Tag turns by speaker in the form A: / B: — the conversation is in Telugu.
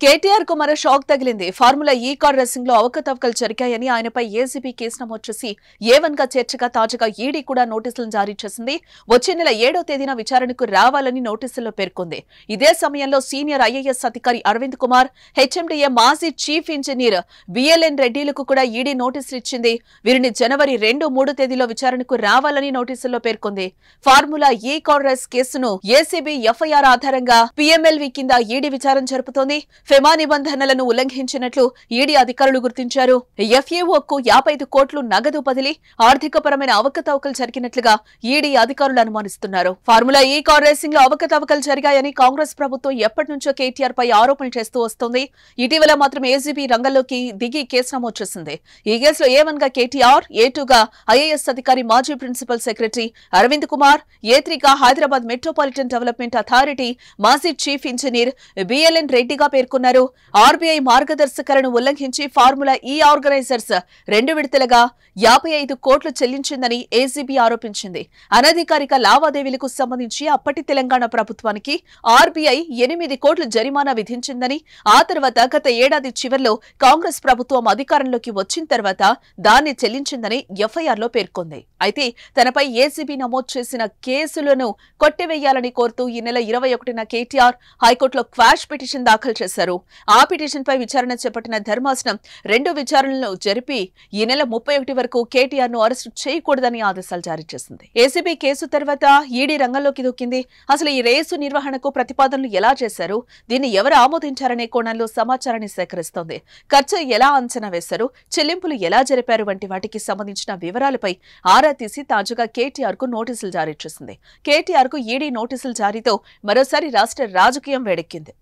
A: కేటీఆర్ కు మరో షాక్ తగిలింది. ఫార్ములా ఈ కార్ రేసింగ్ లో అవకతవకలు జరిగాయని ఆయనపై ఏసీబీ కేసు నమోదు చేసి A1 గా చేర్చగా తాజాగా ఈడీ కూడా నోటీసులను జారీ చేసింది. వచ్చే నెల 7వ తేదీన విచారణకు రావాలని నోటీసుల్లో పేర్కొంది. ఇదే సమయంలో సీనియర్ ఐఏఎస్ అధికారి అరవింద్ కుమార్, హెచ్ఎండిఏ మాజీ చీఫ్ ఇంజనీర్ బిఎల్ఎన్ రెడ్డిలకు కూడా ఈడీ నోటీసులు ఇచ్చింది. వీరిని జనవరి 2, 3 తేదీలో విచారణకు రావాలని నోటీసుల్లో పేర్కొంది. ఫార్ములా ఈ కార్ రేస్ కేసును ఏసీబీ ఎఫ్ఐఆర్ ఆధారంగా పీఎంఎల్వీ కింద ఈడీ విచారణ జరుపుతోంది. ఫెమా నిబంధనలను ఉల్లంఘించినట్లు ఈడీ అధికారులు గుర్తించారు. ఎఫ్ఏఓకు 55 కోట్లు నగదు బదిలీ, ఆర్థికపరమైన అవకతవకలు జరిగినట్లుగా ఈడీ అధికారులు అనుమానిస్తున్నారు. ఫార్ములా ఈ కార్ రేసింగ్ లో అవకతవకలు జరిగాయని కాంగ్రెస్ ప్రభుత్వం ఎప్పటి నుంచో కేటీఆర్ పై ఆరోపణలు చేస్తూ వస్తోంది. ఇటీవల మాత్రం ఏసీబీ రంగంలోకి దిగి కేసు నమోదు చేసింది. ఈ కేసులో A1 గా కేటీఆర్, A2 గా ఐఏఎస్ అధికారి మాజీ principal secretary Arvind Kumar, A3 గా హైదరాబాద్ మెట్రోపాలిటన్ డెవలప్మెంట్ అథారిటీ మాజీ చీఫ్ ఇంజనీర్ బిఎల్ఎన్ రెడ్డిగా పేర్కొన్నారు. ఆర్బీఐ మార్గదర్శకాలను ఉల్లంఘించి ఫార్ములా ఈ ఆర్గనైజర్స్ 2 విడతలుగా 55 కోట్లు చెల్లించిందని ఏసీబీ ఆరోపించింది. అనధికారిక లావాదేవీలకు సంబంధించి అప్పటి తెలంగాణ ప్రభుత్వానికి ఆర్బీఐ 8 కోట్ల జరిమానా విధించిందని, ఆ తర్వాత గత ఏడాది చివర్లో కాంగ్రెస్ ప్రభుత్వం అధికారంలోకి వచ్చిన తర్వాత దాన్ని చెల్లించిందని ఎఫ్ఐఆర్లో పేర్కొంది. అయితే తనపై ఏసీబీ నమోదు చేసిన కేసులను కొట్టివేయాలని కోరుతూ ఈ నెల 21న కేటీఆర్ హైకోర్టులో క్వాష్ పిటిషన్ దాఖలు చేశారు. ఆ పిటిషన్ పై విచారణ చేపట్టిన ధర్మాసనం 2 విచారణలను జరిపి ఈ నెల 31 వరకు కేటీఆర్ ను అరెస్టు చేయకూడదని ఆదేశాలు జారీ చేసింది. ఏసీబీ కేసు తర్వాత ఈడీ రంగంలోకి దూకింది. అసలు ఈ రేసు నిర్వహణకు ప్రతిపాదనలు ఎలా చేశారు, దీన్ని ఎవరు ఆమోదించారనే కోణంలో సమాచారాన్ని సేకరిస్తోంది. ఖర్చు ఎలా అంచనా వేశారు, చెల్లింపులు ఎలా జరిపారు వంటి వాటికి సంబంధించిన వివరాలపై ఆరా తీసి తాజాగా కేటీఆర్ కు నోటీసులు జారీ చేసింది. కేటీఆర్ కు ఈడీ నోటీసుల జారీతో మరోసారి రాష్ట్ర రాజకీయం వేడెక్కింది.